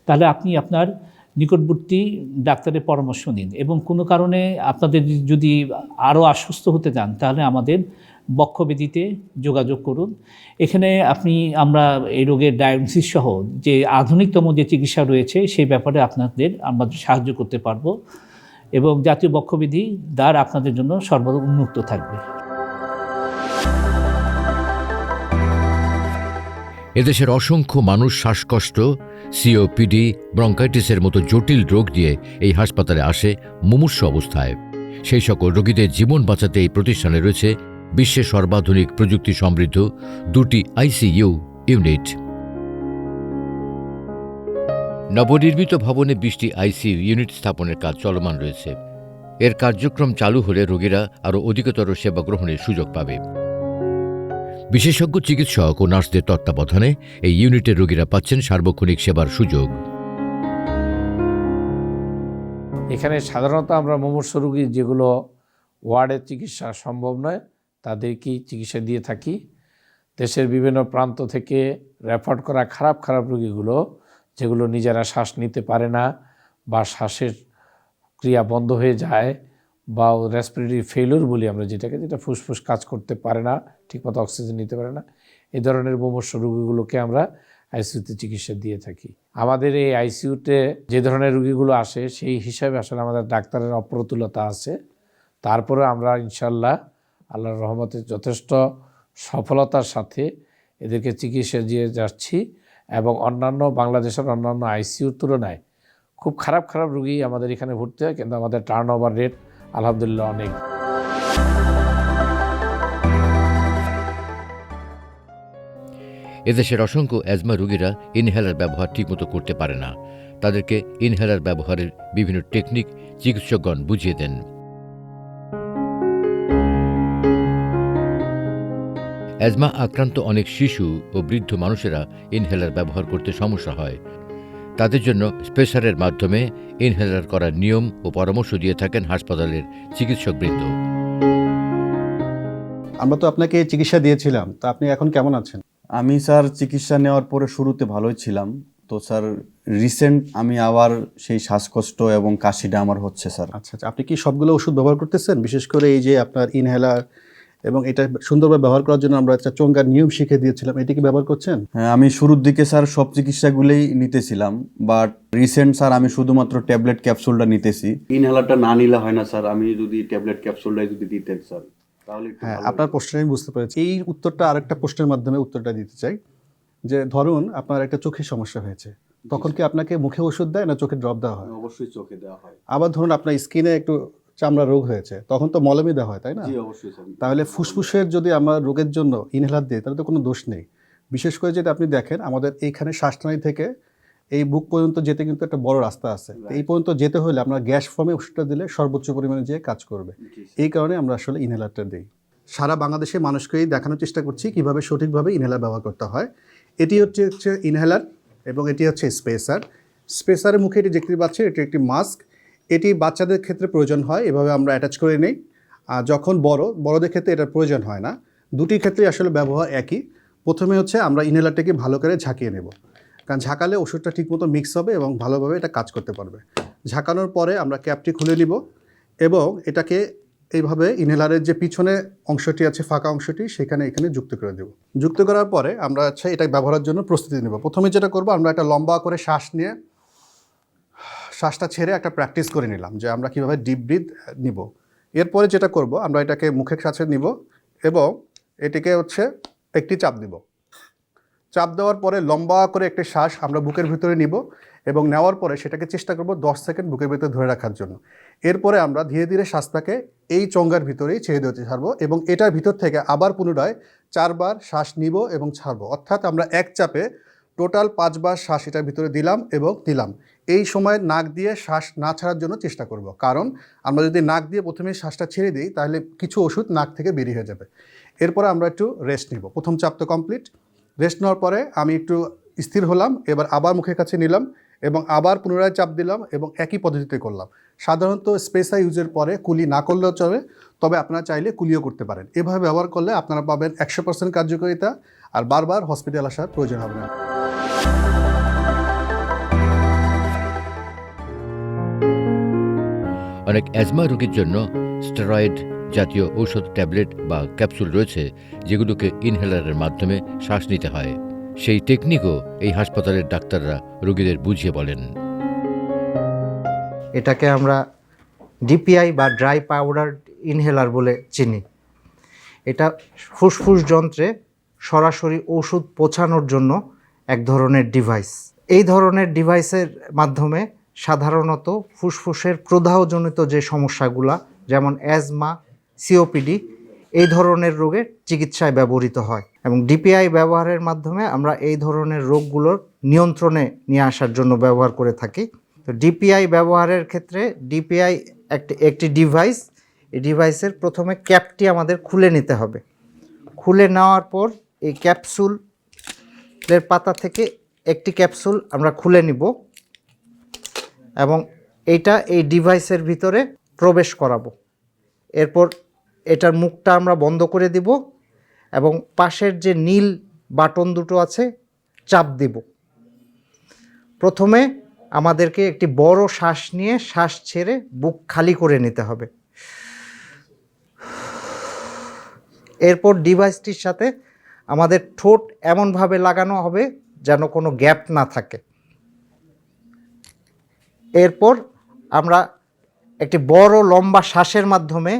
তাহলে আপনি আপনার নিকটবর্তী ডাক্তারের পরামর্শ নিন এবং কোনো কারণে আপনাদের যদি আরও আশ্বস্ত হতে চান তাহলে আমাদের বক্ষব্যাধিতে যোগাযোগ করুন। এখানে আমরা এই রোগের ডায়াগনোসিস সহ যে আধুনিকতম যে চিকিৎসা রয়েছে সেই ব্যাপারে আপনাদের আমরা সাহায্য করতে পারবো এবং জাতীয় বক্ষব্যাধি দ্বার আপনাদের জন্য সর্বদা উন্মুক্ত থাকবে। এদেশের অসংখ্য মানুষ শ্বাসকষ্ট, সিওপিডি, ব্রঙ্কাইটিসের মতো জটিল রোগ দিয়ে এই হাসপাতালে আসে মুমূর্ষু অবস্থায়। সেই সকল রোগীদের জীবন বাঁচাতে এই প্রতিষ্ঠানে রয়েছে বিশ্বের সর্বাধুনিক প্রযুক্তি সমৃদ্ধ 2টি আইসিইউ ইউনিট। নবনির্মিত ভবনে 20টি আইসিইউ ইউনিট স্থাপনের কাজ চলমান রয়েছে। এর কার্যক্রম চালু হলে রোগীরা আরও অধিকতর সেবা গ্রহণের সুযোগ পাবে। বিশেষজ্ঞ চিকিৎসক ও নার্সদের তত্ত্বাবধানে এই ইউনিটের রোগীরা পাচ্ছেন সার্বক্ষণিক সেবার সুযোগ। এখানে সাধারণত আমরা মুমূর্ষু রোগী যেগুলো ওয়ার্ডে চিকিৎসা সম্ভব নয় তাদেরকেই চিকিৎসা দিয়ে থাকি। দেশের বিভিন্ন প্রান্ত থেকে রেফার করা খারাপ রোগীগুলো, যেগুলো নিজেরা শ্বাস নিতে পারে না বা শ্বাসের ক্রিয়া বন্ধ হয়ে যায় বা রেসপিরেটরি ফেলিওর বলি আমরা যেটা ফুসফুস কাজ করতে পারে না, ঠিকমতো অক্সিজেন নিতে পারে না, এই ধরনের মুমূর্ষু রোগীগুলোকে আমরা আইসিইউতে চিকিৎসা দিয়ে থাকি। আমাদের এই আইসিইউতে যে ধরনের রোগীগুলো আসে সেই হিসাবে আসলে আমাদের ডাক্তারের অপ্রতুলতা আছে। তারপরে আমরা ইনশাল্লাহ আল্লাহর রহমতে যথেষ্ট সফলতার সাথে এদেরকে চিকিৎসা দিয়ে যাচ্ছি এবং বাংলাদেশের অন্যান্য আইসিইউর তুলনায় খুব খারাপ রোগী আমাদের এখানে ভর্তি হয়, কিন্তু আমাদের টার্নওভার রেট আলহামদুলিল্লাহ অনেক। এদেশের অসংখ্য অ্যাজমা রোগীরা ইনহেলার ব্যবহার ঠিকমতো করতে পারে না। তাদেরকে ইনহেলার ব্যবহারের বিভিন্ন টেকনিক চিকিৎসকগণ বুঝিয়ে দেন। অ্যাজমা আক্রান্ত অনেক শিশু ও বৃদ্ধ মানুষেরা ইনহেলার ব্যবহার করতে সমস্যা হয়। তাদের জন্য স্পেসারের মাধ্যমে ইনহেলার করার নিয়ম ও পরামর্শ দিয়ে থাকেন হাসপাতালের চিকিৎসকবৃন্দ। আমরা তো আপনাকে চিকিৎসা দিয়েছিলাম, তা আপনি এখন কেমন আছেন? আমি স্যার চিকিৎসা নেওয়ার পরে শুরুতে ভালোই ছিলাম, তো স্যার রিসেন্ট আমি আবার সেই শ্বাসকষ্ট এবং কাশিটা আমার হচ্ছে স্যার। আচ্ছা, আপনি কি সবগুলো ওষুধ ব্যবহার করতেছেন? বিশেষ করে এই যে আপনার ইনহেলার এবং এটা সুন্দরভাবে ব্যবহার করার জন্য আমরা একটা চোঙ্গার নিয়ম শিখে দিয়েছিলাম, এটি কি ব্যবহার করছেন? হ্যাঁ, আমি শুরুর দিকে স্যার সব চিকিৎসাগুলোই নিতেছিলাম, বাট রিসেন্ট স্যার আমি শুধুমাত্র ট্যাবলেট ক্যাপসুলটা নিতেছি। ইনহেলারটা না নিলে হয় না স্যার, আমি যদি ট্যাবলেট ক্যাপসুলটাই যদি দিতেন স্যার তাহলে হ্যাঁ, আপনার প্রশ্নটা আমি বুঝতে পেরেছি। এই উত্তরটা আরেকটা প্রশ্নের মাধ্যমে উত্তরটা দিতে চাই, যে ধরুন আপনার একটা চোখের সমস্যা হয়েছে, তখন কি আপনাকে মুখে ওষুধ দেয় না চোখে ড্রপ দেওয়া হয়? অবশ্যই চোখে দেওয়া হয়। আবার ধরুন আপনার স্কিনে একটু চামড়া রোগ হয়েছে, তখন তো মলমই দেওয়া হয়, তাই না? জি অবশ্যই স্যার। তাহলে ফুসফুসের যদি আমরা রোগের জন্য ইনহেলার দিই তাহলে তো কোনো দোষ নেই। বিশেষ করে যেটা আপনি দেখেন আমাদের এইখানে শ্বাসনালী থেকে এই বুক পর্যন্ত যেতে কিন্তু একটা বড় রাস্তা আছে। এই পর্যন্ত যেতে হলে আমরা গ্যাস ফর্মে ওষুধটা দিলে সর্বোচ্চ পরিমাণে যেয়ে কাজ করবে। এই কারণে আমরা আসলে ইনহেলারটা দিই। সারা বাংলাদেশের মানুষকেই দেখানোর চেষ্টা করছি কিভাবে সঠিকভাবে ইনহেলার ব্যবহার করতে হয়। এটি হচ্ছে ইনহেলার এবং এটি হচ্ছে স্পেসার। স্পেসারের মুখে এটি দেখতে পাচ্ছি, এটি একটি মাস্ক। এটি বাচ্চাদের ক্ষেত্রে প্রয়োজন হয়, এভাবে আমরা অ্যাটাচ করে নেই। আর যখন বড়দের ক্ষেত্রে এটার প্রয়োজন হয় না। দুটি ক্ষেত্রেই আসলে ব্যবহার একই। প্রথমে হচ্ছে আমরা ইনহেলারটাকে ভালো করে ঝাঁকিয়ে নেব, কারণ ঝাঁকালে ওষুধটা ঠিকমতো মিক্স হবে এবং ভালোভাবে এটা কাজ করতে পারবে। ঝাঁকানোর পরে আমরা ক্যাপটি খুলে নিব এবং এটাকে এইভাবে ইনহেলারের যে পিছনে অংশটি আছে, ফাঁকা অংশটি, এখানে যুক্ত করে দেব। যুক্ত করার পরে আমরা এটা ব্যবহারের জন্য প্রস্তুতি নেব। প্রথমে যেটা করব, আমরা একটা লম্বা করে শ্বাস নিয়ে শ্বাসটা ছেড়ে একটা প্র্যাকটিস করে নিলাম যে আমরা কীভাবে ডিপ ব্রিথ নিব। এরপরে যেটা করব, আমরা এটাকে মুখের কাছে নিব এবং এটিকে একটি চাপ দিব। চাপ দেওয়ার পরে লম্বা করে একটি শ্বাস আমরা বুকের ভিতরে নিব এবং নেওয়ার পরে সেটাকে চেষ্টা করব 10 সেকেন্ড বুকের ভিতরে ধরে রাখার জন্য। এরপরে আমরা ধীরে ধীরে শ্বাসটাকে এই চোঙ্গার ভিতরেই ছেড়ে দিতে ছাড়বো এবং এটার ভিতর থেকে আবার পুনরায় 4 বার শ্বাস নিব এবং ছাড়বো। অর্থাৎ আমরা এক চাপে টোটাল 5 বার শ্বাস এটার ভিতরে দিলাম এবং দিলাম। এই সময় নাক দিয়ে শ্বাস না ছাড়ার জন্য চেষ্টা করব, কারণ আমরা যদি নাক দিয়ে প্রথমে শ্বাসটা ছেড়ে দিই তাহলে কিছু ওষুধ নাক থেকে বেরিয়ে হয়ে যাবে। এরপরে আমরা একটু রেস্ট নিব। প্রথম চাপ তো কমপ্লিট। রেস্ট নেওয়ার পরে আমি একটু স্থির হলাম, এবার আবার মুখের কাছে নিলাম এবং আবার পুনরায় চাপ দিলাম এবং একই পদ্ধতিতে করলাম। সাধারণত স্পেসার ইউজের পরে কুলি না করলেও চলে, তবে আপনারা চাইলে কুলিও করতে পারেন। এভাবে ব্যবহার করলে আপনারা পাবেন 100% কার্যকারিতা, আর বারবার হসপিটাল আসার প্রয়োজন হবে না। অনেক অ্যাজমা রোগীর জন্য স্টেরয়েড জাতীয় ঔষধ, ট্যাবলেট বা ক্যাপসুল রয়েছে যেগুলোকে ইনহেলারের মাধ্যমে শ্বাস নিতে হয়। সেই টেকনিকও এই হাসপাতালের ডাক্তাররা রোগীদের বুঝিয়ে বলেন। এটাকে আমরা ডিপিআই বা ড্রাই পাউডার ইনহেলার বলে চিনি। এটা ফুসফুস যন্ত্রে সরাসরি ওষুধ পৌঁছানোর জন্য এক ধরনের ডিভাইস। এই ধরনের ডিভাইসের মাধ্যমে সাধারণত ফুসফুসের প্রদাহজনিত যে সমস্যাগুলা, যেমন অ্যাজমা, সিওপিডি, এই ধরনের রোগের চিকিৎসায় ব্যবহৃত হয় এবং ডিপিআই ব্যবহারের মাধ্যমে আমরা এই ধরনের রোগগুলোর নিয়ন্ত্রণে নিয়ে আসার জন্য ব্যবহার করে থাকি। তো ডিপিআই ব্যবহারের ক্ষেত্রে ডিপিআই একটি ডিভাইস। এই ডিভাইসের প্রথমে ক্যাপটি আমাদের খুলে নিতে হবে। খুলে নেওয়ার পর এই ক্যাপসুলের পাতা থেকে একটি ক্যাপসুল আমরা খুলে নিব এবং এইটা এই ডিভাইসের ভিতরে প্রবেশ করাবো। এরপর এটার মুখটা আমরা বন্ধ করে দিব এবং পাশের যে নীল বাটন দুটো আছে চাপ দিব। প্রথমে আমাদেরকে একটি বড় শ্বাস নিয়ে শ্বাস ছেড়ে বুক খালি করে নিতে হবে। এরপর ডিভাইসটির সাথে আমাদের ঠোঁট এমনভাবে লাগানো হবে যেন কোনো গ্যাপ না থাকে। এরপর আমরা একটি বড় লম্বা শ্বাসের মাধ্যমে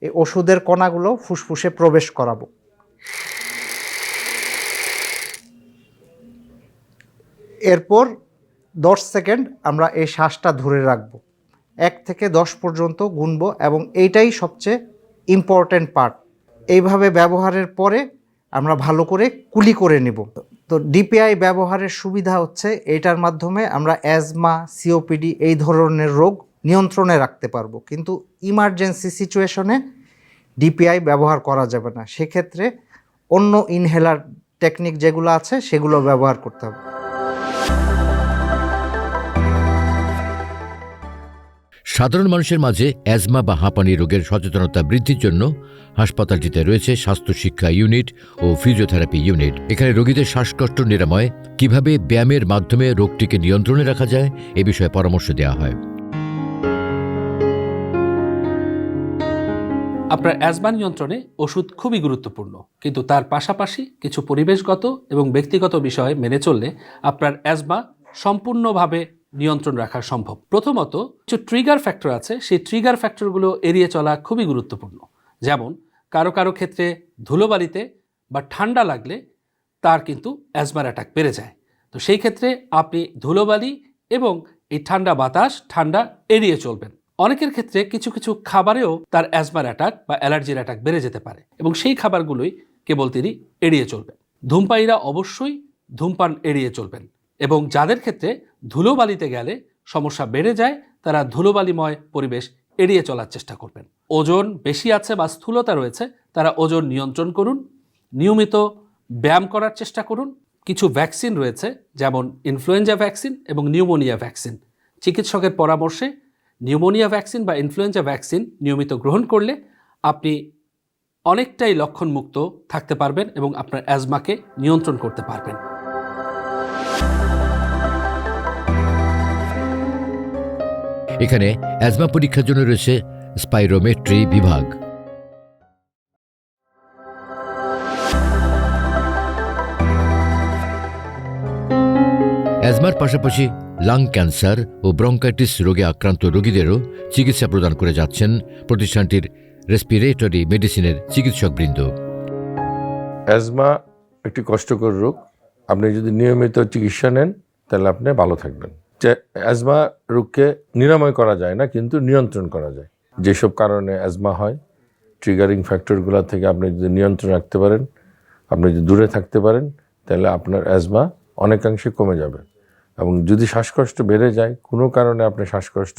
এই ওষুধের কণাগুলো ফুসফুসে প্রবেশ করাবো। এরপর 10 সেকেন্ড আমরা এই শ্বাসটা ধরে রাখবো। 1 থেকে 10 পর্যন্ত গুনবো এবং এইটাই সবচেয়ে ইম্পর্ট্যান্ট পার্ট। এইভাবে ব্যবহারের পরে আমরা ভালো করে কুলি করে নেব। তো ডিপিআই ব্যবহারের সুবিধা হচ্ছে এটার মাধ্যমে আমরা অ্যাজমা, সিওপিডি এই ধরনের রোগ নিয়ন্ত্রণে রাখতে পারবো, কিন্তু ইমার্জেন্সি সিচুয়েশনে ডিপিআই ব্যবহার করা যাবে না। সেক্ষেত্রে অন্য ইনহেলার টেকনিক যেগুলো আছে সেগুলো ব্যবহার করতে হবে। সাধারণ মানুষের মাঝে অ্যাজমা বা হাঁপানি রোগের সচেতনতা বৃদ্ধির জন্য হাসপাতালটিতে রয়েছে স্বাস্থ্য শিক্ষা ইউনিট ও ফিজিওথেরাপি ইউনিট। এখানে রোগীদের শ্বাসকষ্ট নিরাময়, কিভাবে ব্যায়ামের মাধ্যমে রোগটিকে নিয়ন্ত্রণে রাখা যায় এ বিষয়ে পরামর্শ দেওয়া হয়। আপনার অ্যাজমা নিয়ন্ত্রণে ওষুধ খুবই গুরুত্বপূর্ণ, কিন্তু তার পাশাপাশি কিছু পরিবেশগত এবং ব্যক্তিগত বিষয় মেনে চললে আপনার অ্যাজমা সম্পূর্ণভাবে নিয়ন্ত্রণ রাখা সম্ভব। প্রথমত, কিছু ট্রিগার ফ্যাক্টর আছে, সেই ট্রিগার ফ্যাক্টরগুলো এড়িয়ে চলা খুবই গুরুত্বপূর্ণ। যেমন কারো কারো ক্ষেত্রে ধুলোবালিতে বা ঠান্ডা লাগলে তার কিন্তু অ্যাজমার অ্যাটাক বেড়ে যায়। তো সেই ক্ষেত্রে আপনি ধুলোবালি এবং এই ঠান্ডা বাতাস, ঠান্ডা এড়িয়ে চলবেন। অনেকের ক্ষেত্রে কিছু কিছু খাবারেও তার অ্যাজমার অ্যাটাক বা অ্যালার্জির অ্যাটাক বেড়ে যেতে পারে এবং সেই খাবারগুলোই কেবল তিনি এড়িয়ে চলবেন। ধূমপায়ীরা অবশ্যই ধূমপান এড়িয়ে চলবেন এবং যাদের ক্ষেত্রে ধুলোবালিতে গেলে সমস্যা বেড়ে যায় তারা ধুলোবালিময় পরিবেশ এড়িয়ে চলার চেষ্টা করবেন। ওজন বেশি আছে বা স্থূলতা রয়েছে তারা ওজন নিয়ন্ত্রণ করুন, নিয়মিত ব্যায়াম করার চেষ্টা করুন। কিছু ভ্যাকসিন রয়েছে যেমন ইনফ্লুয়েঞ্জা ভ্যাকসিন এবং নিউমোনিয়া ভ্যাকসিন। চিকিৎসকের পরামর্শে নিউমোনিয়া ভ্যাকসিন বা ইনফ্লুয়েঞ্জা ভ্যাকসিন নিয়মিত গ্রহণ করলে আপনি অনেকটাই লক্ষণমুক্ত থাকতে পারবেন এবং আপনার অ্যাজমাকে নিয়ন্ত্রণ করতে পারবেন। এখানে অ্যাজমা পরীক্ষার জন্য রয়েছে স্পাইরোমেট্রি বিভাগ। অ্যাজমার পাশাপাশি লাং ক্যান্সার ও ব্রঙ্কাইটিস রোগে আক্রান্ত রোগীদেরও চিকিৎসা প্রদান করে যাচ্ছেন প্রতিষ্ঠানটির রেসপিরেটরি মেডিসিনের চিকিৎসকবৃন্দ। অ্যাজমা একটি কষ্টকর রোগ। আপনি যদি নিয়মিত চিকিৎসা নেন তাহলে আপনি ভালো থাকবেন। অ্যাজমা রোগকে নিরাময় করা যায় না, কিন্তু নিয়ন্ত্রণ করা যায়। যেসব কারণে অ্যাজমা হয়, ট্রিগারিং ফ্যাক্টরগুলো থেকে আপনি যদি নিয়ন্ত্রণ রাখতে পারেন, আপনি যদি দূরে থাকতে পারেন, তাহলে আপনার অ্যাজমা অনেকাংশে কমে যাবে। এবং যদি শ্বাসকষ্ট বেড়ে যায়, কোনো কারণে আপনি শ্বাসকষ্ট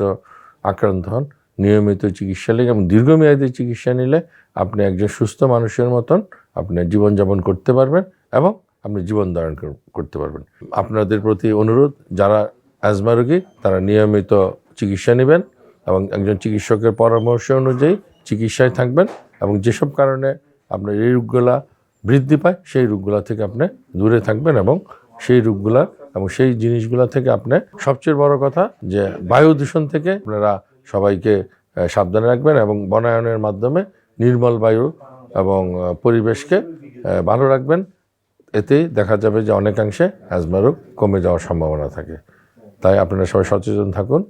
আক্রান্ত হন, নিয়মিত চিকিৎসা নিলে এবং দীর্ঘমেয়াদী চিকিৎসা নিলে আপনি একজন সুস্থ মানুষের মতন আপনি জীবনযাপন করতে পারবেন এবং আপনি জীবন ধারণ করতে পারবেন। আপনাদের প্রতি অনুরোধ, যারা অ্যাজমা রোগী তারা নিয়মিত চিকিৎসা নেবেন এবং একজন চিকিৎসকের পরামর্শ অনুযায়ী চিকিৎসায় থাকবেন এবং যেসব কারণে আপনার এই রোগগুলা বৃদ্ধি পায় সেই রোগগুলা থেকে আপনি দূরে থাকবেন এবং সেই রোগগুলা এবং সেই জিনিসগুলা থেকে আপনি, সবচেয়ে বড় কথা যে বায়ু দূষণ থেকে আপনারা সবাইকে সাবধানে রাখবেন এবং বনায়নের মাধ্যমে নির্মল বায়ু এবং পরিবেশকে ভালো রাখবেন। এতেই দেখা যাবে যে অনেকাংশে অ্যাজমা রোগ কমে যাওয়ার সম্ভাবনা থাকে। তাই আপনারা সবাই সচেতন থাকুন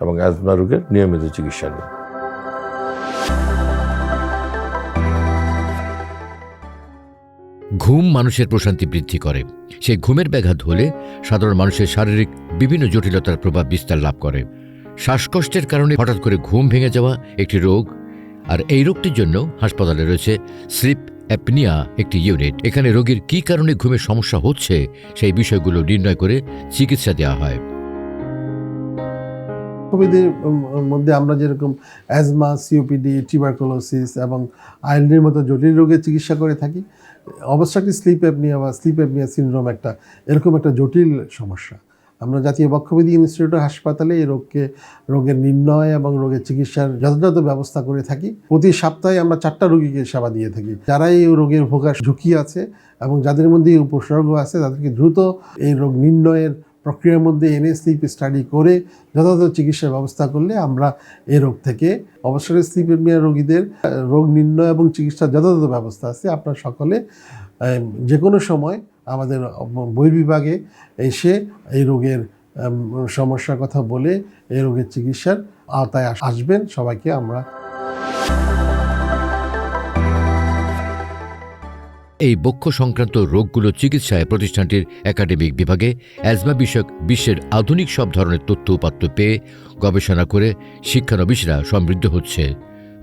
এবং অ্যাজমা রোগের নিয়মিত চিকিৎসা নিন। ঘুম মানুষের প্রশান্তি বৃদ্ধি করে। সেই ঘুমের ব্যাঘাত হলে সাধারণ মানুষের শারীরিক বিভিন্ন জটিলতার প্রভাব বিস্তার লাভ করে। শ্বাসকষ্টের কারণে হঠাৎ করে ঘুম ভেঙে যাওয়া একটি রোগ, আর এই রোগটির জন্য হাসপাতালে রয়েছে স্লিপ অ্যাপনিয়া একটি ইউনিট। এখানে রোগীর কী কারণে ঘুমের সমস্যা হচ্ছে সেই বিষয়গুলো নির্ণয় করে চিকিৎসা দেওয়া হয়। কোভিডের মধ্যে আমরা যেরকম অ্যাজমা, সিওপিডি, টিউবারকুলোসিস এবং আইএলডির মতো জটিল রোগের চিকিৎসা করে থাকি, অবস্ট্রাকটিভ স্লিপ অ্যাপনিয়া বা স্লিপ অ্যাপনিয়া সিনড্রোম এরকম একটা জটিল সমস্যা। আমরা জাতীয় বক্ষব্যাধি ইনস্টিটিউট হাসপাতালে এই রোগের নির্ণয় এবং রোগের চিকিৎসার যথাযথ ব্যবস্থা করে থাকি। প্রতি সপ্তাহে আমরা 4টা রোগীকে সেবা দিয়ে থাকি। যারা এই রোগের ভোগার ঝুঁকি আছে এবং যাদের মধ্যে এই উপসর্গ আছে তাদেরকে দ্রুত এই রোগ নির্ণয়ের প্রক্রিয়ার মধ্যে এনে স্লিপ স্টাডি করে যথাযথ চিকিৎসার ব্যবস্থা করলে আমরা এই রোগ থেকে, অবশ্যই স্লিপ অ্যাপনিয়া রোগীদের রোগ নির্ণয় এবং চিকিৎসার যথাযথ ব্যবস্থা আছে। আপনারা সকলে যে কোনো সময় আমাদের বহির্বিভাগে এসে এই রোগের সমস্যার কথা বলে এই রোগের চিকিৎসার আওতায় আসবেন। সবাইকে আমরা এই বক্ষ সংক্রান্ত রোগগুলো চিকিৎসায় প্রতিষ্ঠানটির একাডেমিক বিভাগে অ্যাজমা বিষয়ক বিশ্বের আধুনিক সব ধরনের তথ্য উপাত্ত পেয়ে গবেষণা করে শিক্ষানবিশরা সমৃদ্ধ হচ্ছে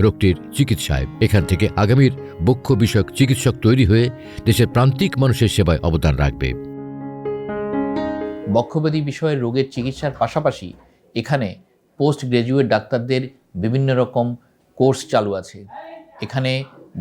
রোগটির চিকিৎসায়। এখান থেকে আগামীর বক্ষ বিষয়ক চিকিৎসক তৈরি হয়ে দেশের প্রান্তিক মানুষের সেবায় অবদান রাখবে। বক্ষব্যাধি বিষয়ের রোগের চিকিৎসার পাশাপাশি এখানে পোস্ট গ্র্যাজুয়েট ডাক্তারদের বিভিন্ন রকম কোর্স চালু আছে। এখানে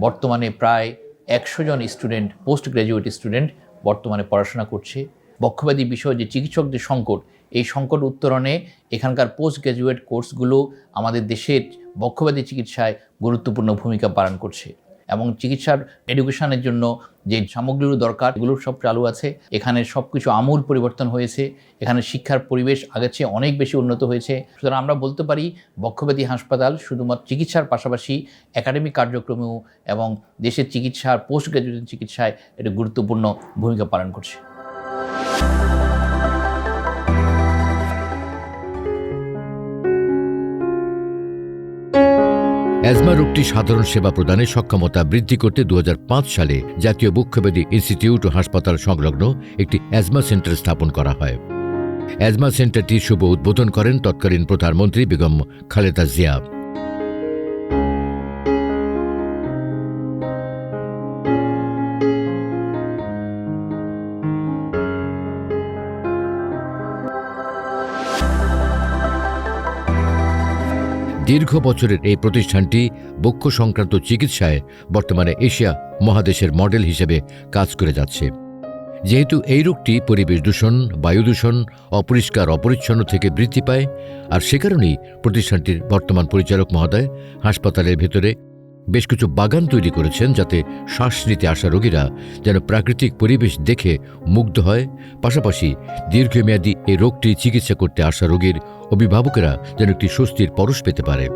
বর্তমানে প্রায় 100 জন স্টুডেন্ট, পোস্ট গ্র্যাজুয়েট স্টুডেন্ট বর্তমানে পড়াশোনা করছে। বক্ষব্যাধি বিষয়ে যে চিকিৎসকদের সংকট, এই সংকট উত্তরণে এখানকার পোস্ট গ্র্যাজুয়েট কোর্সগুলো আমাদের দেশের বক্ষব্যাধি চিকিৎসায় গুরুত্বপূর্ণ ভূমিকা পালন করছে। এবং চিকিৎসার এডুকেশনের জন্য যে সামগ্রীগুলো দরকার এগুলো সব চালু আছে। এখানে সব কিছু আমূল পরিবর্তন হয়েছে। এখানে শিক্ষার পরিবেশ আগের চেয়ে অনেক বেশি উন্নত হয়েছে। সুতরাং আমরা বলতে পারি বক্ষব্যাধি হাসপাতাল শুধুমাত্র চিকিৎসার পাশাপাশি একাডেমিক কার্যক্রমেও এবং দেশের চিকিৎসার পোস্ট গ্র্যাজুয়েশন চিকিৎসায় এটা গুরুত্বপূর্ণ ভূমিকা পালন করছে। অ্যাজমা রোগটি সাধারণ সেবা প্রদানে সক্ষমতা বৃদ্ধি করতে 2005 সালে জাতীয় বক্ষব্যাধি ইনস্টিটিউট ও হাসপাতাল সংলগ্ন একটি অ্যাজমা সেন্টার স্থাপন করা হয়। অ্যাজমা সেন্টারটি শুভ উদ্বোধন করেন তৎকালীন প্রধানমন্ত্রী বেগম খালেদা জিয়া। দীর্ঘ বছরের এই প্রতিষ্ঠানটি বক্ষ সংক্রান্ত চিকিৎসায় বর্তমানে এশিয়া মহাদেশের মডেল হিসেবে কাজ করে যাচ্ছে। যেহেতু এই রোগটি পরিবেশ দূষণ, বায়ু দূষণ, অপরিষ্কার অপরিচ্ছন্ন থেকে বৃদ্ধি পায়, আর সে কারণেই প্রতিষ্ঠানটির বর্তমান পরিচালক মহোদয় হাসপাতালের ভেতরে বেশ কিছু বাগান তৈরি করেছেন, যাতে শ্বাস নিতে আসা রোগীরা যেন প্রাকৃতিক পরিবেশ দেখে মুগ্ধ হয়, পাশাপাশি দীর্ঘমেয়াদী এই রোগটি চিকিৎসা করতে আসা রোগীর অভিভাবকেরা যেন একটি স্বস্তির পরশ পেতে পারে।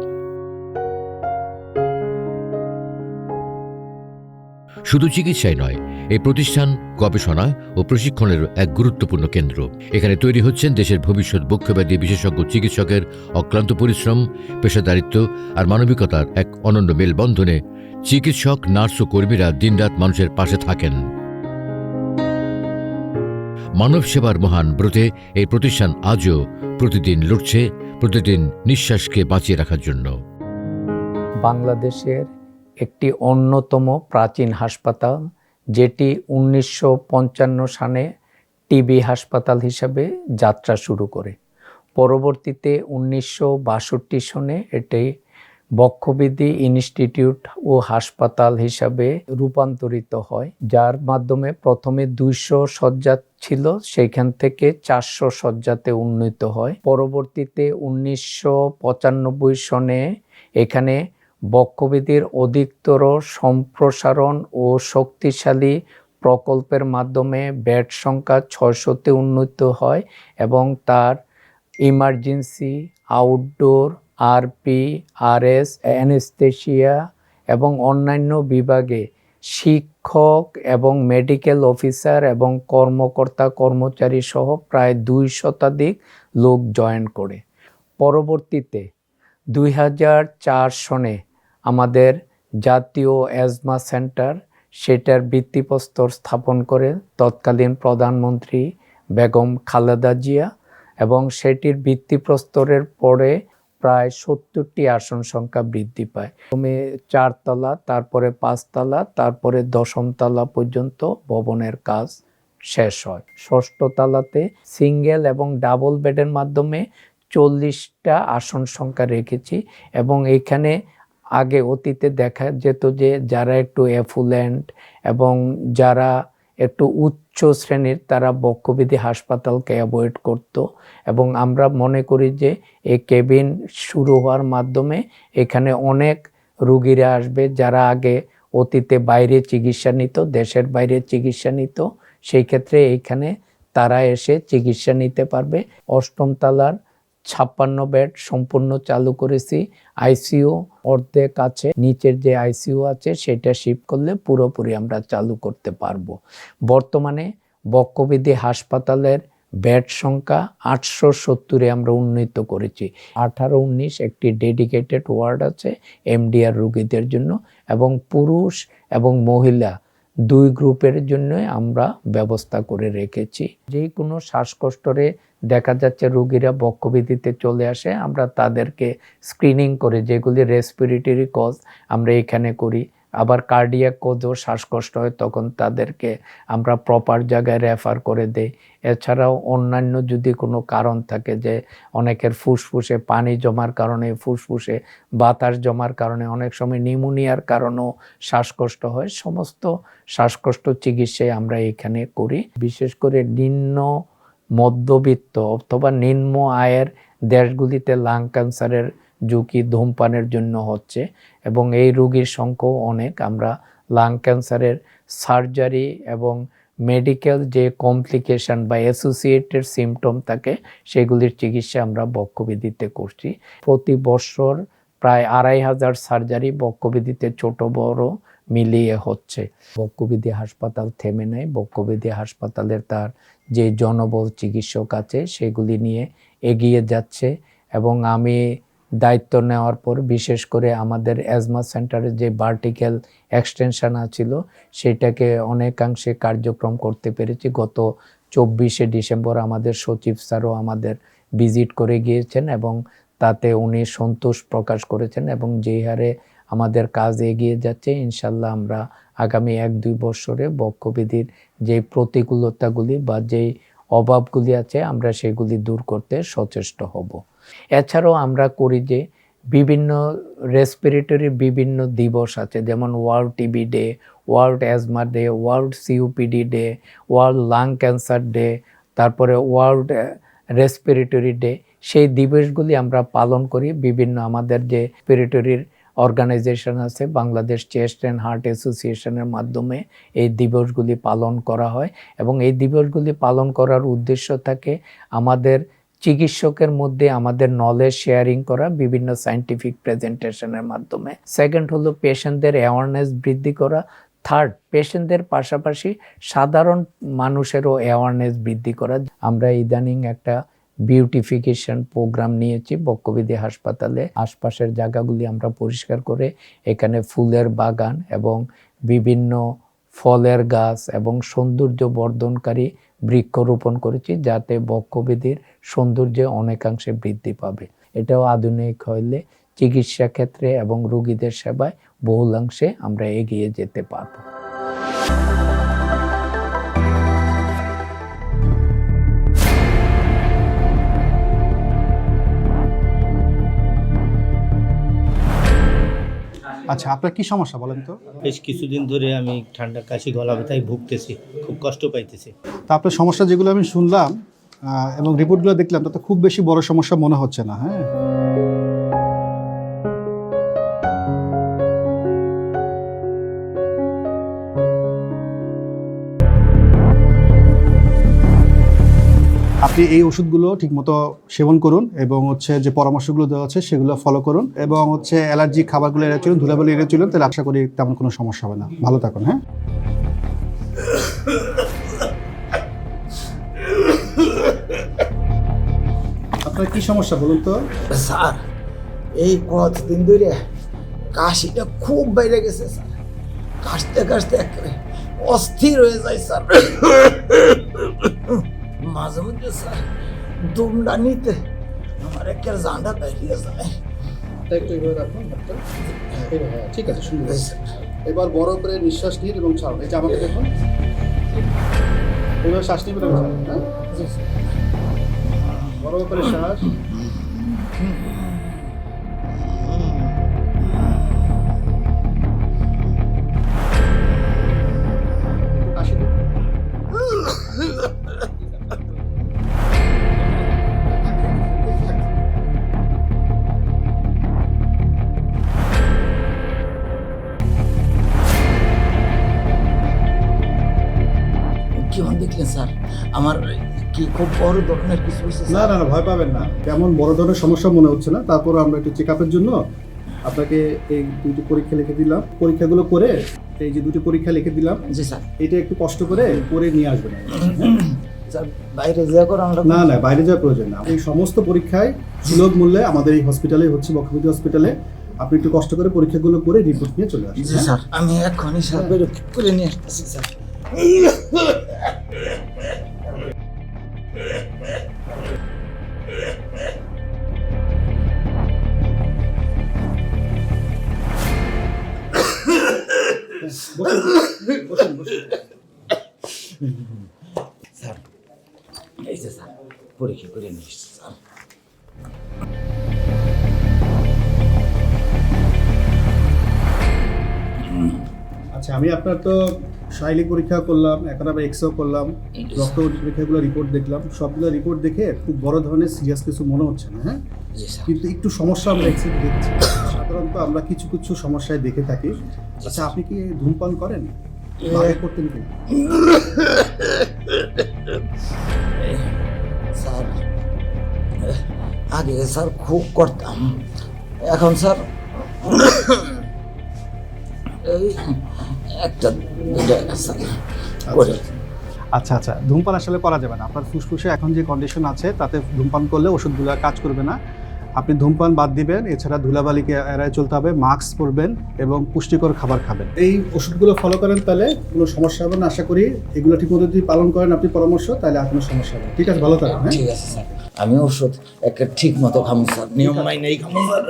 শুধু চিকিৎসাই নয়, এই প্রতিষ্ঠান গবেষণা ও প্রশিক্ষণের এক গুরুত্বপূর্ণ কেন্দ্র। এখানে তৈরি হচ্ছেন দেশের ভবিষ্যৎ বক্ষব্যাধি বিশেষজ্ঞ চিকিৎসকের অক্লান্ত পরিশ্রম, পেশাদারিত্ব আর মানবিকতার এক অনন্য মেলবন্ধনে চিকিৎসক, নার্স ও কর্মীরা দিনরাত মানুষের পাশে থাকেন। মানব সেবার মহান ব্রতে এই প্রতিষ্ঠান আজও প্রতিদিন লড়ছে, প্রতিদিন নিঃশ্বাসকে বাঁচিয়ে রাখার জন্য। বাংলাদেশের একটি অন্যতম প্রাচীন হাসপাতাল, যেটি 1955 সালে টিবি হাসপাতাল হিসাবে যাত্রা শুরু করে। পরবর্তীতে 1962 সনে এটি বক্ষব্যাধি ইনস্টিটিউট ও হাসপাতাল হিসাবে রূপান্তরিত হয়, যার মাধ্যমে প্রথমে 200 শয্যা ছিল, সেখান থেকে 400 শয্যাতে উন্নীত হয়। পরবর্তীতে 1995 সনে এখানে বক্ষব্যাধির অধিকতর সম্প্রসারণ ও শক্তিশালী প্রকল্পের মাধ্যমে বেড সংখ্যা 600-তে উন্নীত হয় এবং তার emergency, outdoor, RP, RS, anaesthesia এবং অন্যান্য বিভাগে শিক্ষক এবং মেডিকেল অফিসার এবং কর্মকর্তা কর্মচারী সহ প্রায় 2 শতাধিক লোক জয়েন করে। পরবর্তীতে 2004 সনে আমাদের জাতীয় অ্যাজমা সেন্টার, সেটার ভিত্তিপ্রস্তর স্থাপন করে তৎকালীন প্রধানমন্ত্রী বেগম খালেদা জিয়া, এবং সেটির ভিত্তিপ্রস্তরের পরে প্রায় 70টি আসন সংখ্যা বৃদ্ধি পায়। প্রথমে 4 তলা, তারপরে 5 তলা, তারপরে 10ম তলা পর্যন্ত ভবনের কাজ শেষ হয়। 6ষ্ঠ তলাতে সিঙ্গেল এবং ডাবল বেডের মাধ্যমে 40টা আসন সংখ্যা রেখেছি, এবং এইখানে আগে অতীতে দেখা যেত যে যারা একটু অ্যাফুলেন্ট এবং যারা একটু উচ্চ শ্রেণীর তারা বক্ষব্যাধি হাসপাতালকে অ্যাভয়েড করত, এবং আমরা মনে করি যে এই কেবিন শুরু হওয়ার মাধ্যমে এখানে অনেক রুগীরা আসবে যারা আগে অতীতে বাইরে চিকিৎসা নিত, দেশের বাইরে চিকিৎসা নিত, সেই ক্ষেত্রে এইখানে তারা এসে চিকিৎসা নিতে পারবে। 8ম তলার 56 বেড সম্পূর্ণ চালু করেছি। আইসিইউ অর্ধেক আছে, নিচের যে আইসিইউ আছে সেটা শিফট করলে পুরোপুরি আমরা চালু করতে পারবো। বর্তমানে বক্ষব্যাধি হাসপাতালের বেড সংখ্যা 870-এ আমরা উন্নীত করেছি। 18-19 একটি ডেডিকেটেড ওয়ার্ড আছে এমডিআর রোগীদের জন্য, এবং পুরুষ এবং মহিলা 2 গ্রুপের জন্য আমরা ব্যবস্থা করে রেখেছি। যে কোনো শ্বাসকষ্টরে দেখা যাচ্ছে রোগীরা বক্ষব্যাধিতে চলে আসে, আমরা তাদেরকে স্ক্রিনিং করে যেগুলি রেসপিরেটরি কজ আমরা এখানে করি, আবার কার্ডিয়াক কজও শ্বাসকষ্ট হয় তখন তাদেরকে আমরা প্রপার জায়গায় রেফার করে দেই। এছাড়াও অন্যান্য যদি কোনো কারণ থাকে, যে অনেকের ফুসফুসে পানি জমার কারণে, ফুসফুসে বাতাস জমার কারণে, অনেক সময় নিউমোনিয়ার কারণেও শ্বাসকষ্ট হয়, সমস্ত শ্বাসকষ্ট চিকিৎসায় আমরা এখানে করি। বিশেষ করে নিম্ন মধ্যবিত্ত অথবা নিম্ন আয়ের দেশগুলিতে লাং ক্যান্সারের ঝুঁকি ধূমপানের জন্য হচ্ছে এবং এই রোগীর সংখ্যাও অনেক। আমরা লাং ক্যান্সারের সার্জারি এবং মেডিকেল যে কমপ্লিকেশন বা অ্যাসোসিয়েটেড সিমটম থাকে সেগুলির চিকিৎসা আমরা বক্ষব্যাধিতে করছি। প্রতি বছর প্রায় 2500 সার্জারি বক্ষব্যাধিতে ছোট বড় মিলিয়ে হচ্ছে। বক্ষব্যাধি হাসপাতাল থেমে নেয়। বক্ষব্যাধি হাসপাতালের তার যে জনবল চিকিৎসক আছে সেগুলি নিয়ে এগিয়ে যাচ্ছে এবং আমি দায়িত্ব নেওয়ার পর বিশেষ করে আমাদের অ্যাজমা সেন্টারের যে ভার্টিক্যাল এক্সটেনশন ছিল সেটাকে অনেকাংশে কার্যক্রম করতে পেরেছি। গত 24শে ডিসেম্বর আমাদের সচিব স্যারও আমাদের ভিজিট করে গিয়েছেন এবং তাতে উনি সন্তোষ প্রকাশ করেছেন এবং যেই হারে আমাদের কাজ এগিয়ে যাচ্ছে ইনশাল্লাহ আমরা আগামী 1-2 বছরে বক্ষব্যাধির যে প্রতিকূলতাগুলি বা যেই অভাবগুলি আছে আমরা সেগুলি দূর করতে সচেষ্ট হব। এছাড়াও আমরা করি যে বিভিন্ন রেসপিরেটরি বিভিন্ন দিবস আছে, যেমন world TB day, world asthma day, world COPD day, world lung cancer day, তারপরে ওয়ার্ল্ড রেসপিরেটরি ডে। সেই দিবসগুলি আমরা পালন করি বিভিন্ন আমাদের যে রেসপিরেটরির অর্গানাইজেশন আছে বাংলাদেশ চেস্ট অ্যান্ড হার্ট অ্যাসোসিয়েশনের মাধ্যমে এই দিবসগুলি পালন করা হয় এবং এই দিবসগুলি পালন করার উদ্দেশ্য থাকে আমাদের চিকিৎসকের মধ্যে আমাদের নলেজ শেয়ারিং করা বিভিন্ন সায়েন্টিফিক প্রেজেন্টেশনের মাধ্যমে। সেকেন্ড হলো পেশেন্টদের অ্যাওয়ারনেস বৃদ্ধি করা। থার্ড, পেশেন্টদের পাশাপাশি সাধারণ মানুষেরও অ্যাওয়ারনেস বৃদ্ধি করা। আমরা ইদানিং একটা বিউটিফিকেশন প্রোগ্রাম নিয়েছি বক্ষব্যাধি হাসপাতালে। আশপাশের জায়গাগুলি আমরা পরিষ্কার করে এখানে ফুলের বাগান এবং বিভিন্ন ফলের গাছ এবং সৌন্দর্য বর্ধনকারী বৃক্ষরোপণ করেছি যাতে বক্ষব্যাধির সৌন্দর্যে অনেকাংশে বৃদ্ধি পাবে। এটাও আধুনিক হইলে চিকিৎসা ক্ষেত্রে এবং রোগীদের সেবায় বহুলাংশে আমরা এগিয়ে যেতে পারব। আচ্ছা, আপনার কি সমস্যা বলেন তো? বেশ কিছুদিন ধরে আমি ঠান্ডা কাশি গলা ব্যথায় ভুগতেছি, খুব কষ্ট পাইতেছি। তা আপনার সমস্যা যেগুলো আমি শুনলাম এবং রিপোর্টগুলো দেখলাম তাতে খুব বেশি বড় সমস্যা মনে হচ্ছে না। হ্যাঁ, আপনি এই ওষুধগুলো ঠিকমতো সেবন করুন এবং হচ্ছে যে পরামর্শগুলো দেওয়া আছে সেগুলো ফলো করুন এবং হচ্ছে অ্যালার্জি খাবারগুলো এড়িয়ে চলুন, ধুলাবালি এড়িয়ে চলুন, তাহলে আশা করি তেমন কোনো সমস্যা হবে না। ভালো থাকুন। হ্যাঁ, আপনার কি সমস্যা বলুন তো? স্যার, এই কতদিন ধরে কাশিটা খুব বেড়ে গেছে স্যার। কাশতে কাশতে একেবারে অস্থির হয়ে যায় স্যার। মাঝে মধ্যে স্যার দমটা নিতে আমার একটা জানটা বেরিয়ে যায়। একটু এভাবে রাখুন। ঠিক আছে, সুন্দর। এবার বড় করে নিঃশ্বাস নিন এবং ছাড়ুন। এই যে আমাকে দেখুন, এবার শ্বাস নিবেন এবং ছাড়ুন। হ্যাঁ, বড় করে শ্বাস। কেমন দেখলেন স্যার? আমার কি খুব বড় ধরনের কিছু হয়েছে? না না না, ভয় পাবেন না, তেমন বড় ধরনের সমস্যা মনে হচ্ছে না। তারপর আমরা একটু চেক আপের জন্য আপনাকে এই 2টি পরীক্ষা লিখে দিলাম। পরীক্ষাগুলো করে এই যে 2টি পরীক্ষা লিখে দিলাম, জি স্যার, এটা একটু কষ্ট করে নিয়ে আসবেন। স্যার বাইরে যাওয়া করা না না, বাইরে যাওয়ার প্রয়োজন না। এই সমস্ত পরীক্ষায় সুলভ মূল্যে আমাদের এই হসপিটালে হচ্ছে, বক্ষব্যাধি হসপিটালে। আপনি একটু কষ্ট করে পরীক্ষাগুলো করে রিপোর্ট নিয়ে চলে আসবেন। জি স্যার, আমি এখনই স্যার বের করে নিয়ে আসতেছি স্যার। স্যার, এই যে স্যার পরীক্ষা করে নিয়ে এসছি স্যার। আচ্ছা, আমি আপনার তো শারীরিক পরীক্ষা করলাম, এখন আবার এক্সরেও করলাম, রক্ত পরীক্ষাগুলো রিপোর্ট দেখলাম, সবগুলো রিপোর্ট দেখে খুব বড় ধরনের সিরিয়াস কিছু মনে হচ্ছে না, হ্যাঁ, কিন্তু একটু সমস্যা আমরা এক্সিট দেখছি। সাধারণত আমরা কিছু কিছু সমস্যায় দেখে থাকি। আচ্ছা, আপনি কি ধূমপান করেন? আগে করতেন কি? স্যার আগে স্যার খুব করতাম, এখন স্যার এই একটা দুইটা স্যার করে। আচ্ছা আচ্ছা, ধূমপান আসলে করা যাবে না। আপনার ফুসফুসে এখন যে কন্ডিশন আছে তাতে ধূমপান করলে ওষুধগুলো কাজ করবে না। আপনি ধূমপান বাদ দিবেন, এছাড়া ধুলাবালিকে এড়ায় চলতে হবে, মাস্ক পরবেন এবং পুষ্টিকর খাবার খাবেন। এই ওষুধগুলো ফলো করেন তাহলে কোনো সমস্যা হবে না আশা করি। এগুলো ঠিক মতো যদি পালন করেন আপনি পরামর্শ, তাহলে আর কোনো সমস্যা হবে না। ঠিক আছে, ভালো থাকবেন। হ্যাঁ, ঠিক আছে স্যার, আমি ওষুধ একটা ঠিক মতো খাবো স্যার, নিয়ম মাইনেই খাবো স্যার।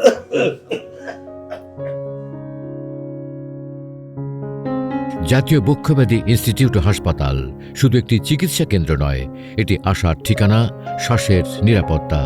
জাতীয় বক্ষব্যাধি ইনস্টিটিউট ও হাসপাতাল শুধু একটি চিকিৎসা কেন্দ্র নয়, এটি আশার ঠিকানা, শ্বাসের নিরাপত্তা